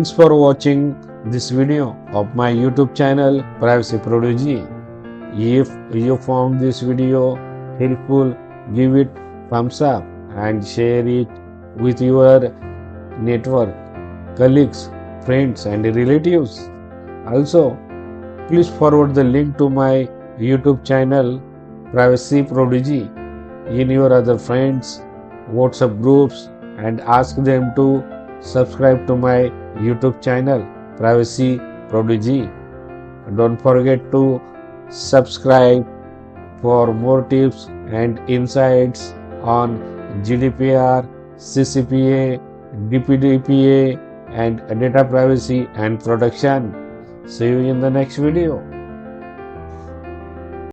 Thanks for watching this video of my YouTube channel Privacy Prodigy. If you found this video helpful, give it thumbs up and share it with your network, colleagues, friends and relatives. Also, please forward the link to my YouTube channel Privacy Prodigy in your other friends' WhatsApp groups and ask them to subscribe to my YouTube channel Privacy Prodigy. Don't forget to subscribe for more tips and insights on GDPR, CCPA, DPDPA and data privacy and protection. See you in the next video.